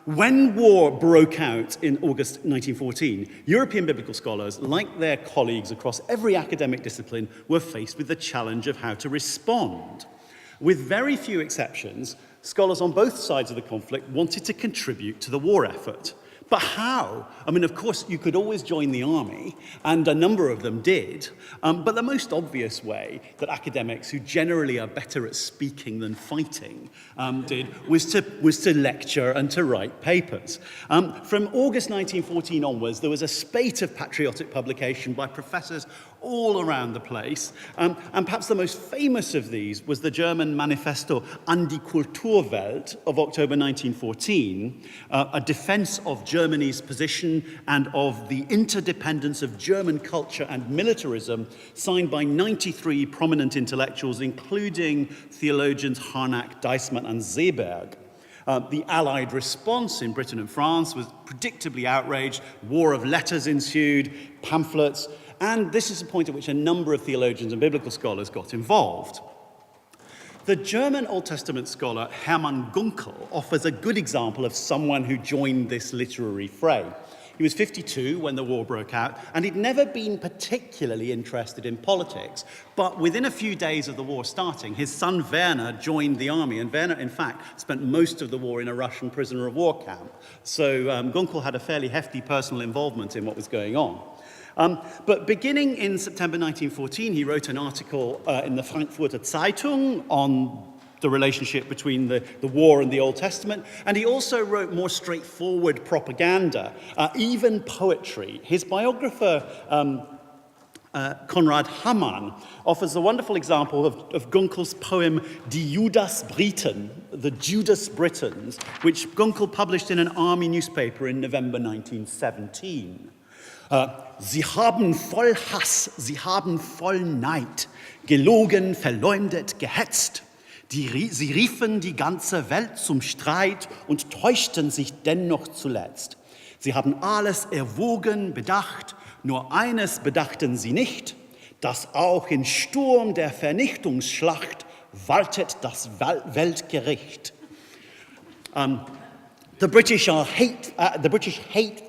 When war broke out in August 1914, European biblical scholars, like their colleagues across every academic discipline, were faced with the challenge of how to respond. With very few exceptions, scholars on both sides of the conflict wanted to contribute to the war effort. But how? I mean, of course, you could always join the army, and a number of them did. But the most obvious way that academics, who generally are better at speaking than fighting, did was to lecture and to write papers. From August 1914 onwards, there was a spate of patriotic publication by professors all around the place. And perhaps the most famous of these was the German Manifesto An die Kulturwelt of October 1914, a defense of Germany's position and of the interdependence of German culture and militarism, signed by 93 prominent intellectuals, including theologians Harnack, Deismann, and Seeberg. The Allied response in Britain and France was predictably outraged. War of letters ensued, pamphlets, and this is a point at which a number of theologians and biblical scholars got involved. The German Old Testament scholar Hermann Gunkel offers a good example of someone who joined this literary fray. He was 52 when the war broke out, and he'd never been particularly interested in politics. But within a few days of the war starting, his son Werner joined the army, and Werner, in fact, spent most of the war in a Russian prisoner of war camp. So Gunkel had a fairly hefty personal involvement in what was going on. But beginning in September 1914, he wrote an article in the Frankfurter Zeitung on the relationship between the war and the Old Testament, and he also wrote more straightforward propaganda, even poetry. His biographer, Konrad Hammann, offers a wonderful example of Gunkel's poem Die Judas Briten, the Judas Britons, which Gunkel published in an army newspaper in November 1917. Sie haben voll Hass, sie haben voll Neid, gelogen, verleumdet, gehetzt. Sie riefen die ganze Welt zum Streit und täuschten sich dennoch zuletzt. Sie haben alles erwogen, bedacht, nur eines bedachten sie nicht, dass auch im Sturm der Vernichtungsschlacht waltet das Weltgericht. The British hate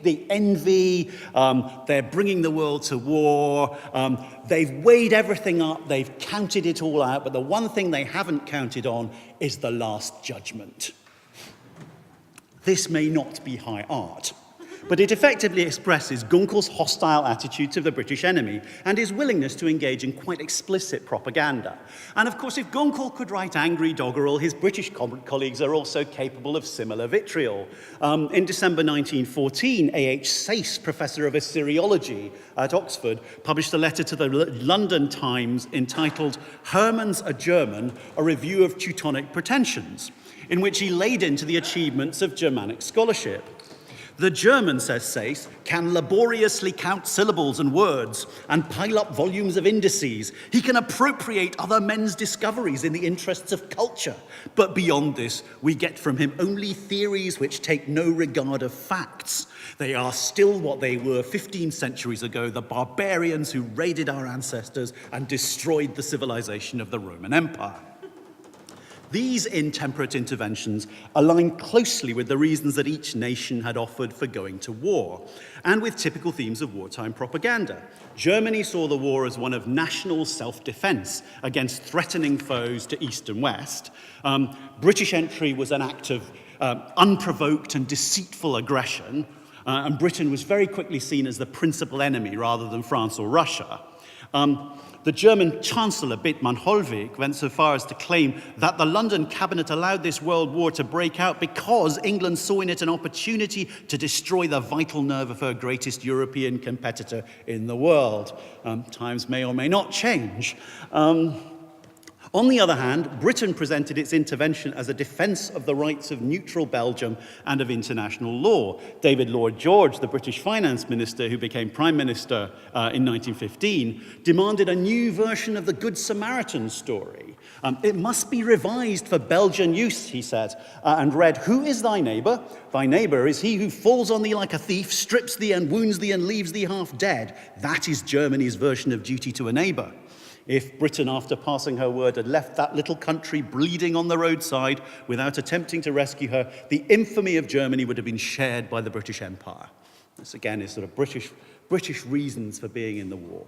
the envy. They're bringing the world to war. They've weighed everything up. They've counted it all out. But the one thing they haven't counted on is the last judgment. This may not be high art, but it effectively expresses Gunkel's hostile attitude to the British enemy and his willingness to engage in quite explicit propaganda. And of course, if Gunkel could write angry doggerel, his British colleagues are also capable of similar vitriol. In December 1914, A.H. Sayce, professor of Assyriology at Oxford, published a letter to the London Times entitled Hermann's a German, a review of Teutonic pretensions, in which he laid into the achievements of Germanic scholarship. The German, says Sayce, can laboriously count syllables and words and pile up volumes of indices. He can appropriate other men's discoveries in the interests of culture. But beyond this, we get from him only theories which take no regard of facts. They are still what they were 15 centuries ago, the barbarians who raided our ancestors and destroyed the civilization of the Roman Empire. These intemperate interventions align closely with the reasons that each nation had offered for going to war, and with typical themes of wartime propaganda. Germany saw the war as one of national self-defense against threatening foes to east and west. British entry was an act of unprovoked and deceitful aggression, and Britain was very quickly seen as the principal enemy rather than France or Russia. The German Chancellor Bethmann Hollweg went so far as to claim that the London cabinet allowed this world war to break out because England saw in it an opportunity to destroy the vital nerve of her greatest European competitor in the world. Times may or may not change. On the other hand, Britain presented its intervention as a defense of the rights of neutral Belgium and of international law. David Lloyd George, the British finance minister who became prime minister in 1915, demanded a new version of the Good Samaritan story. It must be revised for Belgian use, he said, and read, "Who is thy neighbour? Thy neighbour is he who falls on thee like a thief, strips thee and wounds thee and leaves thee half dead. That is Germany's version of duty to a neighbour." If Britain, after passing her word, had left that little country bleeding on the roadside without attempting to rescue her, the infamy of Germany would have been shared by the British Empire. This, again, is sort of British reasons for being in the war.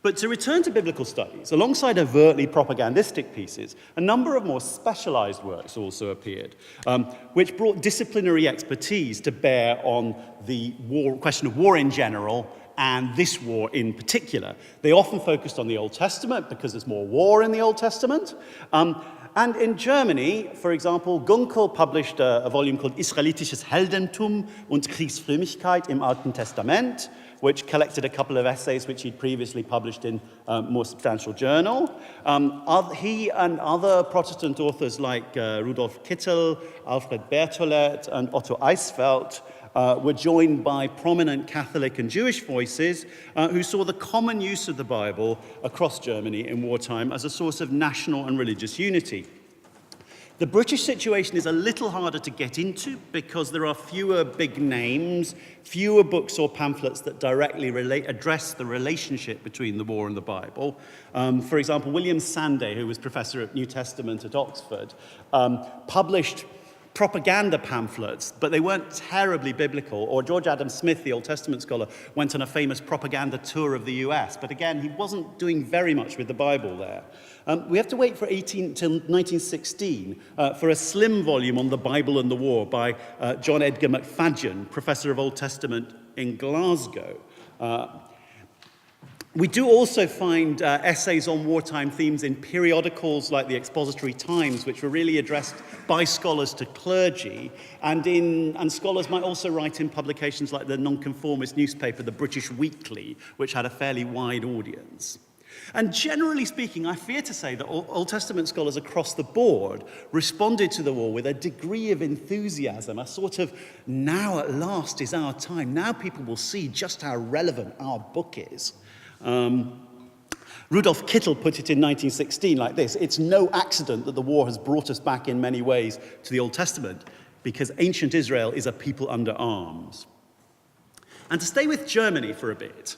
But to return to biblical studies, alongside overtly propagandistic pieces, a number of more specialized works also appeared, which brought disciplinary expertise to bear on the question of war in general and this war in particular. They often focused on the Old Testament because there's more war in the Old Testament. And in Germany, for example, Gunkel published a volume called Israelitisches Heldentum und Kriegsfrömmigkeit im Alten Testament, which collected a couple of essays which he'd previously published in a more substantial journal. He and other Protestant authors like Rudolf Kittel, Alfred Berthollet, and Otto Eisfeld were joined by prominent Catholic and Jewish voices who saw the common use of the Bible across Germany in wartime as a source of national and religious unity. The British situation is a little harder to get into because there are fewer big names, fewer books or pamphlets that directly address the relationship between the war and the Bible. For example, William Sanday, who was professor of New Testament at Oxford, published propaganda pamphlets, but they weren't terribly biblical. Or George Adam Smith, the Old Testament scholar, went on a famous propaganda tour of the US. But again, he wasn't doing very much with the Bible there. We have to wait till 1916 for a slim volume on the Bible and the war by John Edgar McFadden, professor of Old Testament in Glasgow. We do also find essays on wartime themes in periodicals like the Expository Times, which were really addressed by scholars to clergy, and scholars might also write in publications like the nonconformist newspaper, the British Weekly, which had a fairly wide audience. And generally speaking, I fear to say that Old Testament scholars across the board responded to the war with a degree of enthusiasm, a sort of, now at last is our time. Now people will see just how relevant our book is. Rudolf Kittel put it in 1916 like this: "It's no accident that the war has brought us back in many ways to the Old Testament, because ancient Israel is a people under arms." And to stay with Germany for a bit,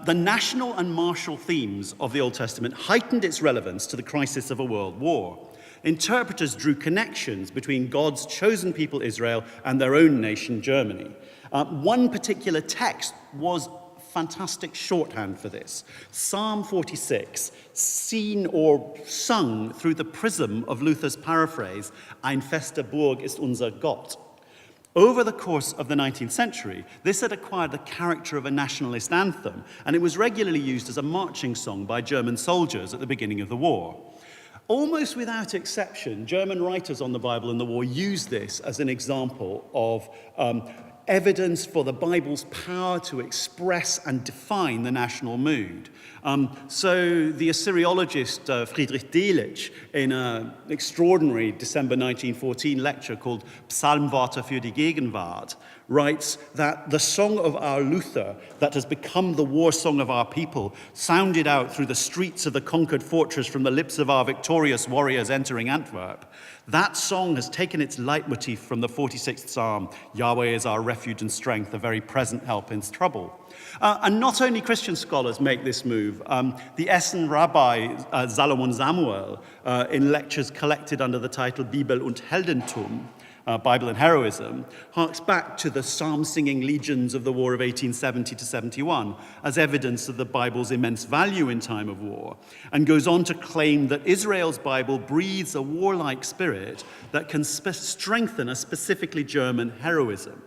the national and martial themes of the Old Testament heightened its relevance to the crisis of a world war. Interpreters drew connections between God's chosen people Israel and their own nation, Germany. One particular text was fantastic shorthand for this. Psalm 46, seen or sung through the prism of Luther's paraphrase, Ein feste Burg ist unser Gott. Over the course of the 19th century, this had acquired the character of a nationalist anthem, and it was regularly used as a marching song by German soldiers at the beginning of the war. Almost without exception, German writers on the Bible and the war used this as an example of evidence for the Bible's power to express and define the national mood. So the Assyriologist Friedrich Delitzsch, in an extraordinary December 1914 lecture called Psalmworte für die Gegenwart, writes that the song of our Luther, that has become the war song of our people, sounded out through the streets of the conquered fortress from the lips of our victorious warriors entering Antwerp. That song has taken its leitmotif from the 46th Psalm, Yahweh is our refuge and strength, a very present help in trouble. And not only Christian scholars make this move. The Essen rabbi Salomon Samuel, in lectures collected under the title Bibel und Heldentum, Bible and Heroism, harks back to the psalm-singing legions of the War of 1870 to 71 as evidence of the Bible's immense value in time of war, and goes on to claim that Israel's Bible breathes a warlike spirit that can strengthen a specifically German heroism.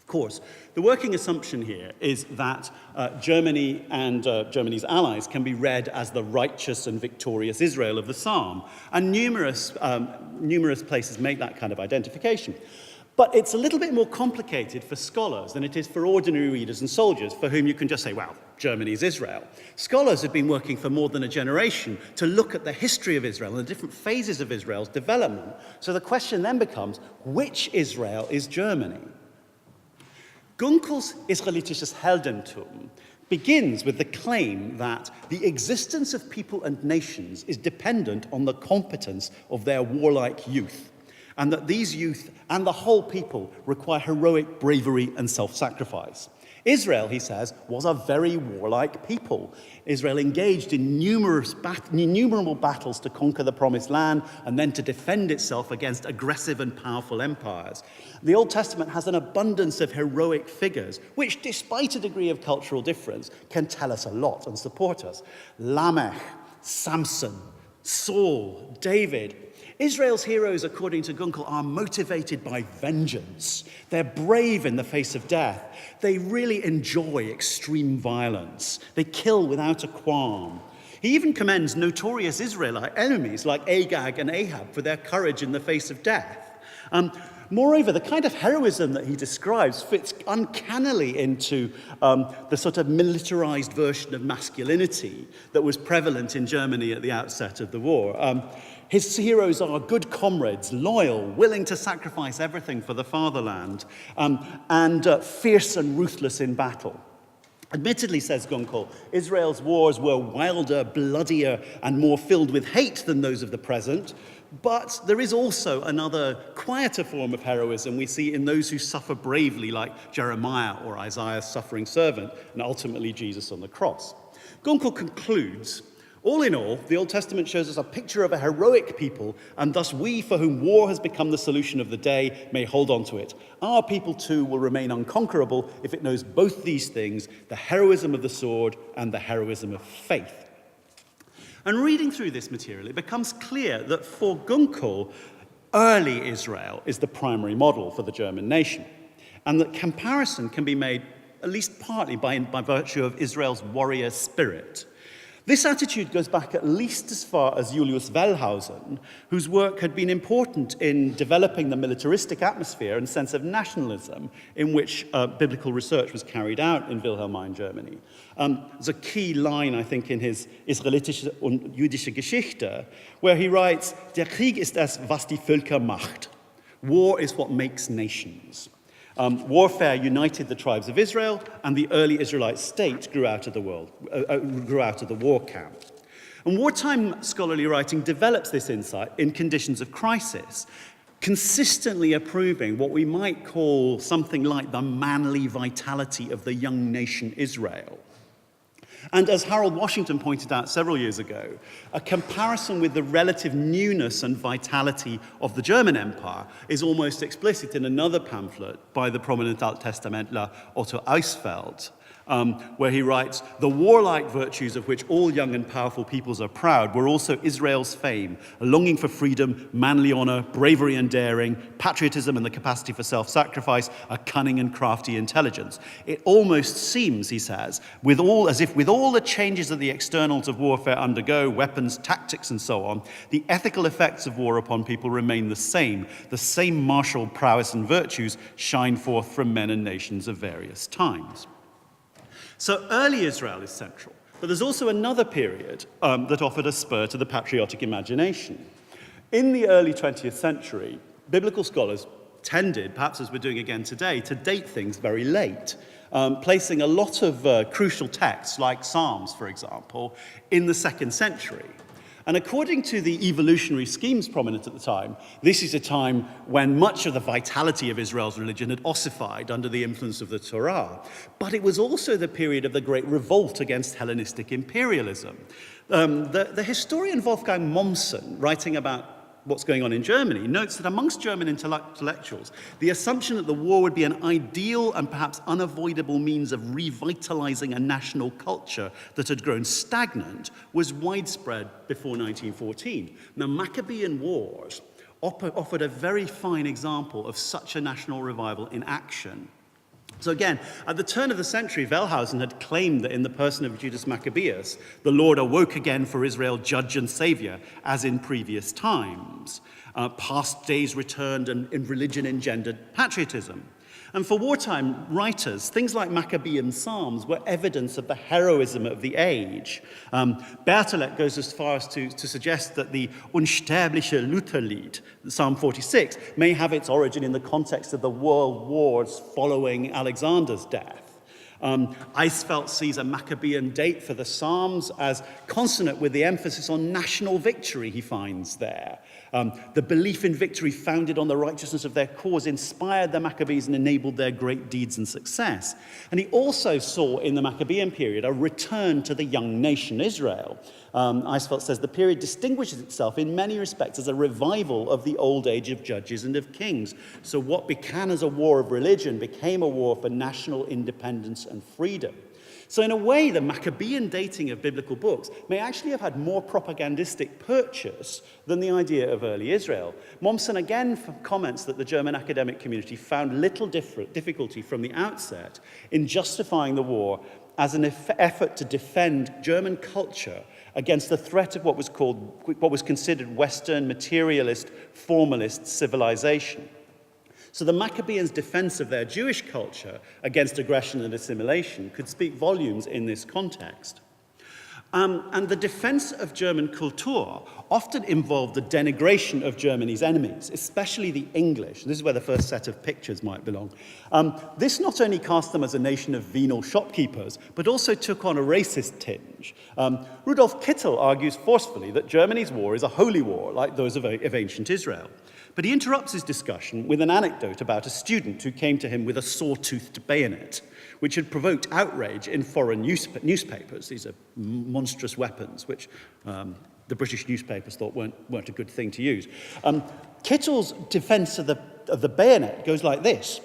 Of course, the working assumption here is that Germany and Germany's allies can be read as the righteous and victorious Israel of the Psalm, and numerous places make that kind of identification. But it's a little bit more complicated for scholars than it is for ordinary readers and soldiers, for whom you can just say, well, Germany is Israel. Scholars have been working for more than a generation to look at the history of Israel and the different phases of Israel's development. So the question then becomes, which Israel is Germany? Gunkel's Israelitisches Heldentum begins with the claim that the existence of people and nations is dependent on the competence of their warlike youth. and that these youth and the whole people require heroic bravery and self-sacrifice. Israel, he says, was a very warlike people. Israel engaged in innumerable battles to conquer the promised land and then to defend itself against aggressive and powerful empires. The Old Testament has an abundance of heroic figures, which, despite a degree of cultural difference, can tell us a lot and support us. Lamech, Samson, Saul, David. Israel's heroes, according to Gunkel, are motivated by vengeance. They're brave in the face of death. They really enjoy extreme violence. They kill without a qualm. He even commends notorious Israelite enemies like Agag and Ahab for their courage in the face of death. Moreover, the kind of heroism that he describes fits uncannily into the sort of militarized version of masculinity that was prevalent in Germany at the outset of the war. His heroes are good comrades, loyal, willing to sacrifice everything for the fatherland, and fierce and ruthless in battle. Admittedly, says Gunkel, Israel's wars were wilder, bloodier, and more filled with hate than those of the present, but there is also another quieter form of heroism we see in those who suffer bravely, like Jeremiah or Isaiah's suffering servant, and ultimately Jesus on the cross. Gunkel concludes, all in all, the Old Testament shows us a picture of a heroic people, and thus we, for whom war has become the solution of the day, may hold on to it. Our people, too, will remain unconquerable if it knows both these things, the heroism of the sword and the heroism of faith. And reading through this material, it becomes clear that for Gunkel, early Israel is the primary model for the German nation, and that comparison can be made at least partly by virtue of Israel's warrior spirit. This attitude goes back at least as far as Julius Wellhausen, whose work had been important in developing the militaristic atmosphere and sense of nationalism in which biblical research was carried out in Wilhelmine Germany. There's a key line, I think, in his Israelitische und jüdische Geschichte, where he writes, Der Krieg ist es, was die Völker macht. War is what makes nations. Warfare united the tribes of Israel, and the early Israelite state grew out of the war camp. And wartime scholarly writing develops this insight in conditions of crisis, consistently approving what we might call something like the manly vitality of the young nation Israel. And as Harold Washington pointed out several years ago, a comparison with the relative newness and vitality of the German Empire is almost explicit in another pamphlet by the prominent Alttestamentler Otto Eisfeld, where he writes, the warlike virtues of which all young and powerful peoples are proud were also Israel's fame, a longing for freedom, manly honor, bravery and daring, patriotism and the capacity for self-sacrifice, a cunning and crafty intelligence. It almost seems, he says, as if with all the changes that the externals of warfare undergo, weapons, tactics and so on, the ethical effects of war upon people remain the same martial prowess and virtues shine forth from men and nations of various times. So early Israel is central, but there's also another period that offered a spur to the patriotic imagination. In the early 20th century, biblical scholars tended, perhaps as we're doing again today, to date things very late, placing a lot of crucial texts, like Psalms, for example, in the 2nd century. And according to the evolutionary schemes prominent at the time, this is a time when much of the vitality of Israel's religion had ossified under the influence of the Torah. But it was also the period of the great revolt against Hellenistic imperialism. The historian Wolfgang Mommsen, writing about what's going on in Germany, notes that amongst German intellectuals, the assumption that the war would be an ideal and perhaps unavoidable means of revitalizing a national culture that had grown stagnant was widespread before 1914. Now, Maccabean wars offered a very fine example of such a national revival in action. So again, at the turn of the century, Wellhausen had claimed that in the person of Judas Maccabeus, the Lord awoke again for Israel, judge and savior, as in previous times. Past days returned and religion engendered patriotism. And for wartime writers, things like Maccabean Psalms were evidence of the heroism of the age. Bertolet goes as far as to suggest that the Unsterbliche Lutherlied, Psalm 46, may have its origin in the context of the world wars following Alexander's death. Eisfeld sees a Maccabean date for the Psalms as consonant with the emphasis on national victory he finds there. The belief in victory founded on the righteousness of their cause inspired the Maccabees and enabled their great deeds and success. And he also saw in the Maccabean period a return to the young nation Israel. Eisfeld says the period distinguishes itself in many respects as a revival of the old age of judges and of kings. So what began as a war of religion became a war for national independence and freedom. So in a way, the Maccabean dating of biblical books may actually have had more propagandistic purchase than the idea of early Israel. Mommsen again comments that the German academic community found little difficulty from the outset in justifying the war as an effort to defend German culture against the threat of what was considered Western materialist, formalist civilization. So the Maccabeans' defense of their Jewish culture against aggression and assimilation could speak volumes in this context. And the defense of German Kultur often involved the denigration of Germany's enemies, especially the English. This is where the first set of pictures might belong. This not only cast them as a nation of venal shopkeepers, but also took on a racist tinge. Rudolf Kittel argues forcefully that Germany's war is a holy war, like those of ancient Israel. But he interrupts his discussion with an anecdote about a student who came to him with a saw-toothed bayonet, which had provoked outrage in foreign newspapers. These are monstrous weapons, which the British newspapers thought weren't a good thing to use. Kittel's defense of the bayonet goes like this.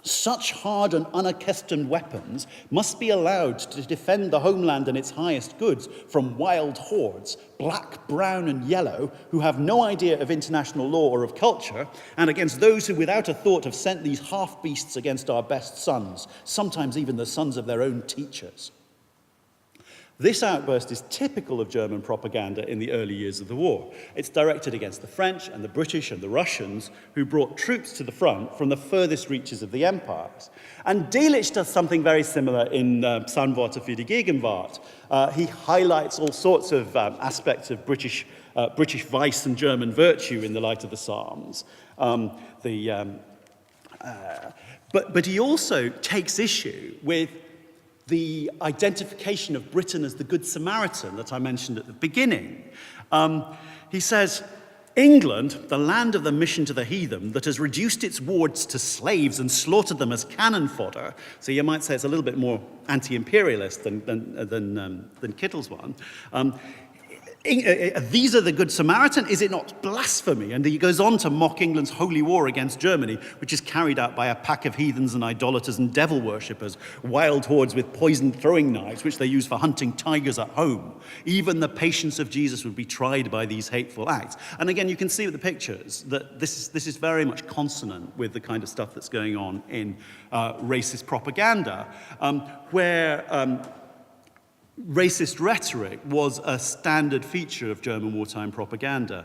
Such hard and unaccustomed weapons must be allowed to defend the homeland and its highest goods from wild hordes, black, brown, and yellow, who have no idea of international law or of culture, and against those who without a thought have sent these half-beasts against our best sons, sometimes even the sons of their own teachers. This outburst is typical of German propaganda in the early years of the war. It's directed against the French and the British and the Russians, who brought troops to the front from the furthest reaches of the empires. And Delitzsch does something very similar in Psalmworte für die Gegenwart. He highlights all sorts of aspects of British vice and German virtue in the light of the Psalms. But he also takes issue with the identification of Britain as the Good Samaritan that I mentioned at the beginning. He says, England, the land of the mission to the heathen, that has reduced its wards to slaves and slaughtered them as cannon fodder. So you might say it's a little bit more anti-imperialist than Kittel's one. These are the Good Samaritan, is it not blasphemy? And he goes on to mock England's holy war against Germany, which is carried out by a pack of heathens and idolaters and devil worshippers, wild hordes with poisoned throwing knives, which they use for hunting tigers at home. Even the patience of Jesus would be tried by these hateful acts. And again, you can see with the pictures that this is very much consonant with the kind of stuff that's going on in racist propaganda, where racist rhetoric was a standard feature of German wartime propaganda.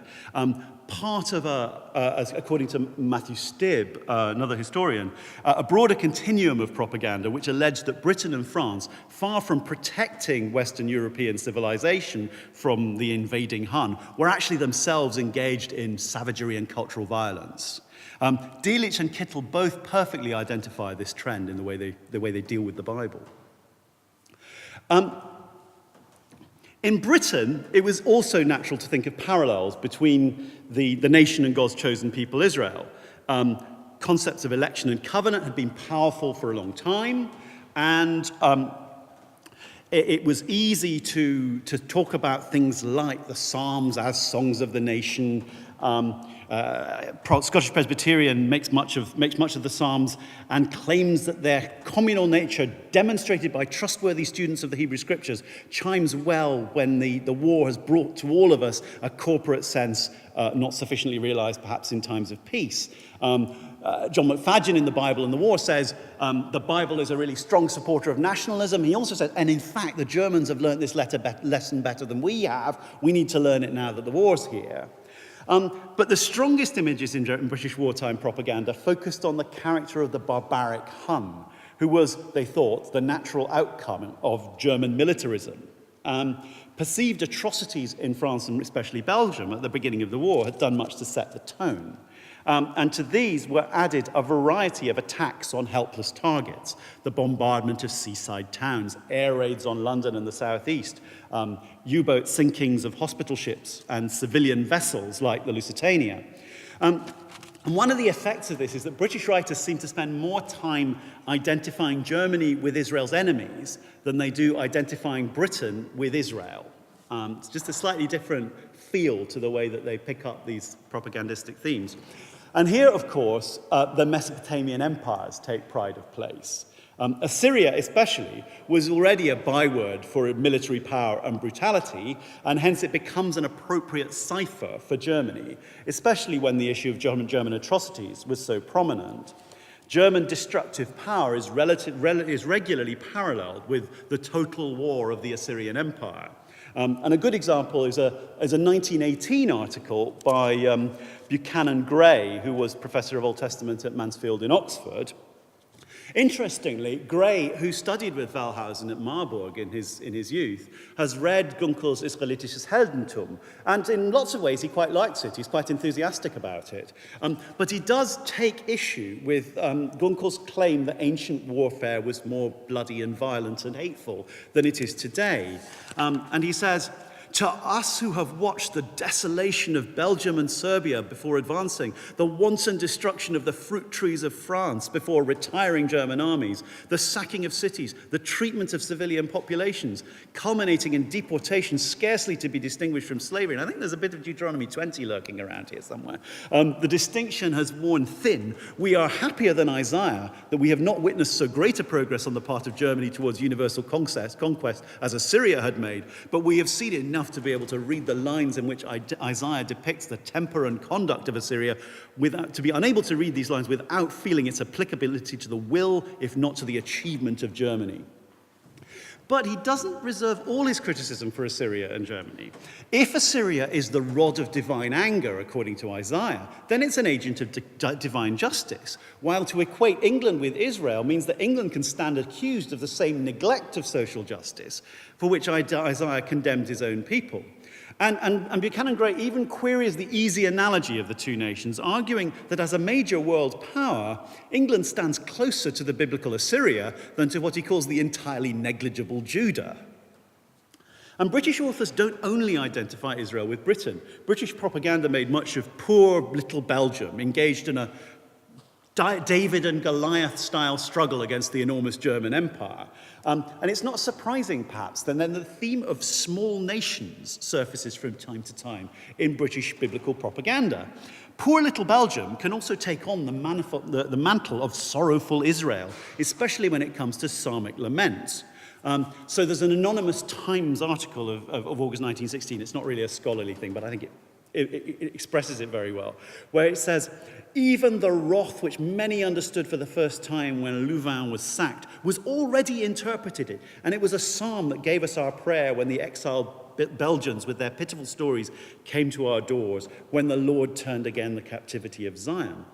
Part of according to Matthew Stibb, another historian, a broader continuum of propaganda which alleged that Britain and France, far from protecting Western European civilization from the invading Hun, were actually themselves engaged in savagery and cultural violence. Delitzsch and Kittel both perfectly identify this trend in the way they deal with the Bible. In Britain, it was also natural to think of parallels between the nation and God's chosen people, Israel. Concepts of election and covenant had been powerful for a long time, and it was easy to talk about things like the Psalms as songs of the nation. Scottish Presbyterian makes much of the Psalms and claims that their communal nature, demonstrated by trustworthy students of the Hebrew Scriptures, chimes well when the war has brought to all of us a corporate sense not sufficiently realized perhaps in times of peace. John McFadden in The Bible and the War says the Bible is a really strong supporter of nationalism. He also says, and in fact, the Germans have learned this lesson better than we have. We need to learn it now that the war's here. But the strongest images in British wartime propaganda focused on the character of the barbaric Hun, who was, they thought, the natural outcome of German militarism. Perceived atrocities in France and especially Belgium at the beginning of the war had done much to set the tone. And to these were added a variety of attacks on helpless targets, the bombardment of seaside towns, air raids on London and the southeast, U-boat sinkings of hospital ships and civilian vessels like the Lusitania. And one of the effects of this is that British writers seem to spend more time identifying Germany with Israel's enemies than they do identifying Britain with Israel. It's just a slightly different feel to the way that they pick up these propagandistic themes. And here, of course, the Mesopotamian empires take pride of place. Assyria, especially, was already a byword for military power and brutality, and hence it becomes an appropriate cipher for Germany, especially when the issue of German atrocities was so prominent. German destructive power is regularly paralleled with the total war of the Assyrian Empire. And a good example is a 1918 article by Buchanan Gray, who was Professor of Old Testament at Mansfield in Oxford. Interestingly, Gray, who studied with Wellhausen at Marburg in his youth, has read Gunkel's Israelitisches Heldentum, and in lots of ways he quite likes it. He's quite enthusiastic about it. But he does take issue with Gunkel's claim that ancient warfare was more bloody and violent and hateful than it is today. And he says, "To us who have watched the desolation of Belgium and Serbia before advancing, the wanton destruction of the fruit trees of France before retiring German armies, the sacking of cities, the treatment of civilian populations, culminating in deportation scarcely to be distinguished from slavery." And I think there's a bit of Deuteronomy 20 lurking around here somewhere. The distinction has worn thin. We are happier than Isaiah that we have not witnessed so great a progress on the part of Germany towards universal conquest as Assyria had made, but we have seen enough to be able to read the lines in which Isaiah depicts the temper and conduct of Assyria, to be unable to read these lines without feeling its applicability to the will, if not to the achievement of Germany. But he doesn't reserve all his criticism for Assyria and Germany. If Assyria is the rod of divine anger, according to Isaiah, then it's an agent of divine justice, while to equate England with Israel means that England can stand accused of the same neglect of social justice for which Isaiah condemned his own people. And Buchanan Gray even queries the easy analogy of the two nations, arguing that as a major world power, England stands closer to the biblical Assyria than to what he calls the entirely negligible Judah. And British authors don't only identify Israel with Britain. British propaganda made much of poor little Belgium, engaged in a David and Goliath-style struggle against the enormous German Empire. And it's not surprising, perhaps, that then the theme of small nations surfaces from time to time in British biblical propaganda. Poor little Belgium can also take on the mantle of sorrowful Israel, especially when it comes to psalmic laments. So there's an anonymous Times article of August 1916. It's not really a scholarly thing, but I think it expresses it very well, where it says, "Even the wrath which many understood for the first time when Louvain was sacked was already interpreted, and it was a psalm that gave us our prayer when the exiled Belgians with their pitiful stories came to our doors, when the Lord turned again the captivity of Zion."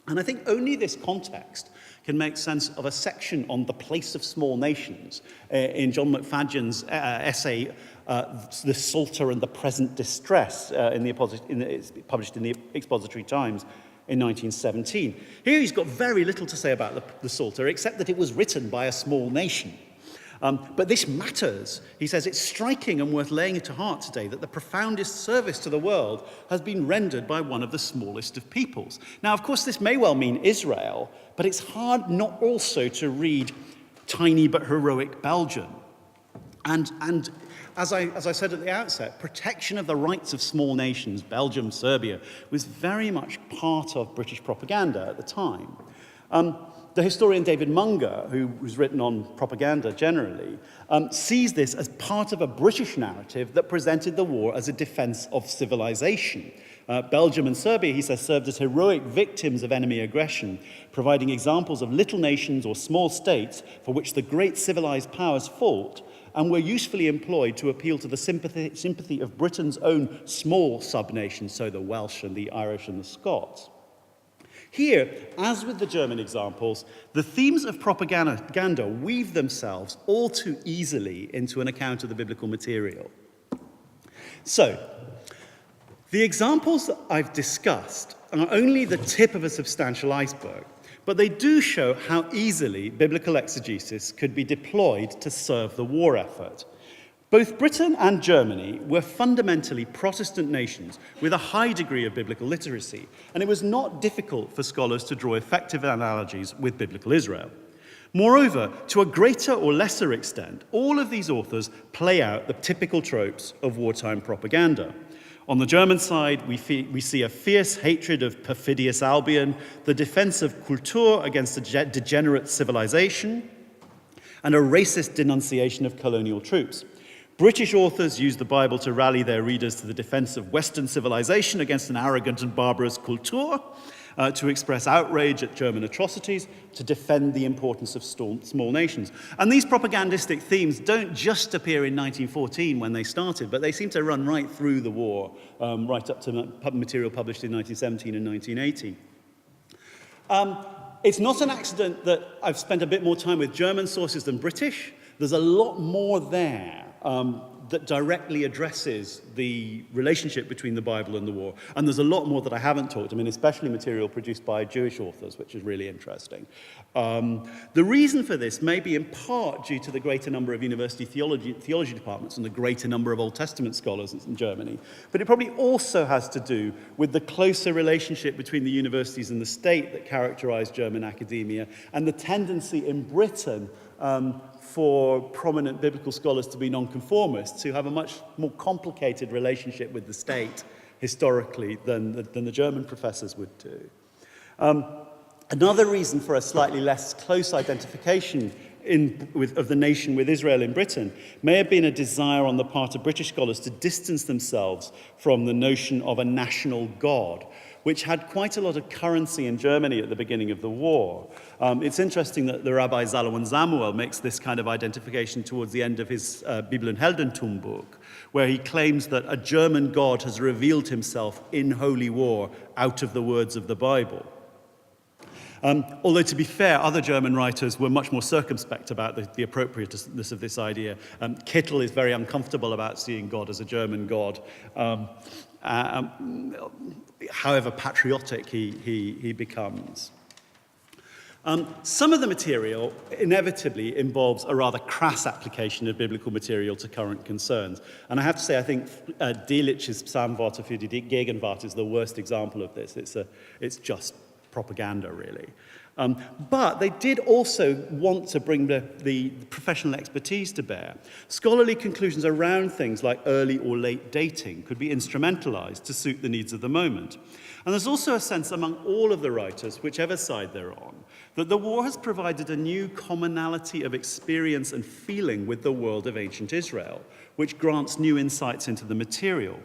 And I think only this context can make sense of a section on the place of small nations in John McFadden's essay, The Psalter and the Present Distress, it's published in the Expository Times in 1917. Here he's got very little to say about the Psalter, except that it was written by a small nation. But this matters. He says it's striking and worth laying to heart today that the profoundest service to the world has been rendered by one of the smallest of peoples. Now, of course, this may well mean Israel, but it's hard not also to read tiny but heroic Belgium. And as I said at the outset, protection of the rights of small nations, Belgium, Serbia, was very much part of British propaganda at the time. The historian David Munger, who's written on propaganda generally, sees this as part of a British narrative that presented the war as a defense of civilization. Belgium and Serbia, he says, served as heroic victims of enemy aggression, providing examples of little nations or small states for which the great civilized powers fought, and were usefully employed to appeal to the sympathy of Britain's own small sub-nations, so the Welsh and the Irish and the Scots. Here, as with the German examples, the themes of propaganda weave themselves all too easily into an account of the biblical material. So, The examples that I've discussed are only the tip of a substantial iceberg, but they do show how easily biblical exegesis could be deployed to serve the war effort. Both Britain and Germany were fundamentally Protestant nations with a high degree of biblical literacy, and it was not difficult for scholars to draw effective analogies with biblical Israel. Moreover, to a greater or lesser extent, all of these authors play out the typical tropes of wartime propaganda. On the German side, we see a fierce hatred of perfidious Albion, the defense of Kultur against a degenerate civilization, and a racist denunciation of colonial troops. British authors use the Bible to rally their readers to the defense of Western civilization against an arrogant and barbarous Kultur, to express outrage at German atrocities, to defend the importance of small nations. And these propagandistic themes don't just appear in 1914 when they started, but they seem to run right through the war, right up to material published in 1917 and 1918. It's not an accident that I've spent a bit more time with German sources than British. There's a lot more there that directly addresses the relationship between the Bible and the war. And there's a lot more that I haven't talked, especially material produced by Jewish authors, which is really interesting. The reason for this may be in part due to the greater number of university theology departments and the greater number of Old Testament scholars in Germany. But it probably also has to do with the closer relationship between the universities and the state that characterized German academia, and the tendency in Britain for prominent biblical scholars to be nonconformists, who have a much more complicated relationship with the state historically than the German professors would do. Another reason for a slightly less close identification of the nation with Israel in Britain may have been a desire on the part of British scholars to distance themselves from the notion of a national God, which had quite a lot of currency in Germany at the beginning of the war. It's interesting that the Rabbi Zalomon Samuel makes this kind of identification towards the end of his Bibel und Heldentum book, where he claims that a German God has revealed himself in holy war out of the words of the Bible. Although, to be fair, other German writers were much more circumspect about the appropriateness of this idea. Kittel is very uncomfortable about seeing God as a German God, however patriotic he becomes. Some of the material inevitably involves a rather crass application of biblical material to current concerns. And I have to say, I think Delitzsch's Psalmworte für die Gegenwart is the worst example of this. It's just propaganda, really. But they did also want to bring the professional expertise to bear. Scholarly conclusions around things like early or late dating could be instrumentalized to suit the needs of the moment. And there's also a sense among all of the writers, whichever side they're on, that the war has provided a new commonality of experience and feeling with the world of ancient Israel, which grants new insights into the material.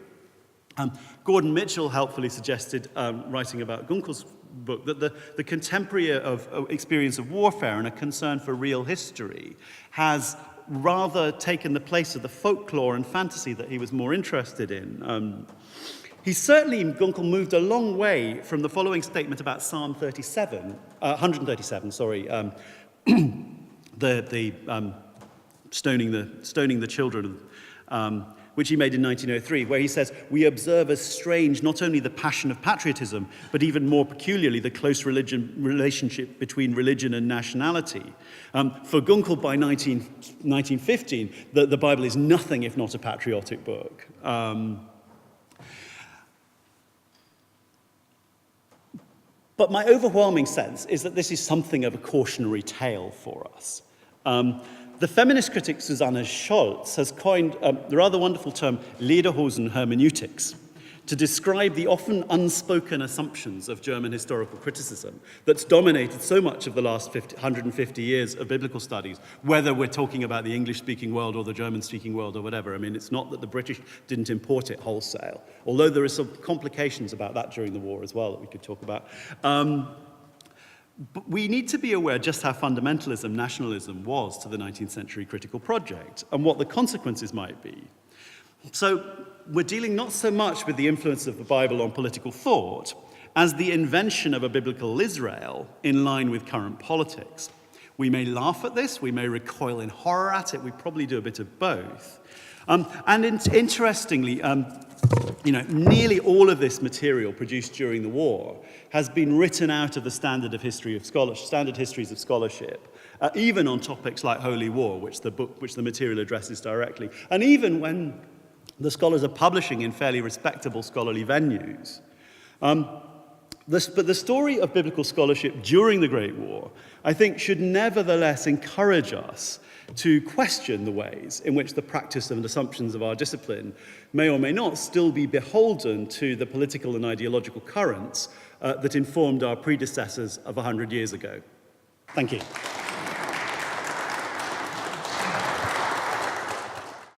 Gordon Mitchell helpfully suggested, writing about Gunkel's book, that the contemporary of experience of warfare and a concern for real history has rather taken the place of the folklore and fantasy that he was more interested in. He certainly, Gunkel, moved a long way from the following statement about Psalm 137, stoning the children, which he made in 1903, where he says, "We observe as strange not only the passion of patriotism, but even more peculiarly the close relationship between religion and nationality." For Gunkel, by 1915, the Bible is nothing if not a patriotic book. But my overwhelming sense is that this is something of a cautionary tale for us. The feminist critic Susanne Scholz has coined the rather wonderful term Lederhosen Hermeneutics to describe the often unspoken assumptions of German historical criticism that's dominated so much of the last 150 years of biblical studies, whether we're talking about the English-speaking world or the German-speaking world or whatever. It's not that the British didn't import it wholesale, although there are some complications about that during the war as well that we could talk about. But we need to be aware just how fundamentalism, nationalism was to the 19th century critical project and what the consequences might be. So we're dealing not so much with the influence of the Bible on political thought as the invention of a biblical Israel in line with current politics. We may laugh at this, we may recoil in horror at it, we probably do a bit of both. Interestingly, nearly all of this material produced during the war has been written out of the standard histories of scholarship, even on topics like Holy War, which the material addresses directly, and even when the scholars are publishing in fairly respectable scholarly venues. But the story of biblical scholarship during the Great War, I think, should nevertheless encourage us to question the ways in which the practice and assumptions of our discipline may or may not still be beholden to the political and ideological currents that informed our predecessors of 100 years ago. Thank you.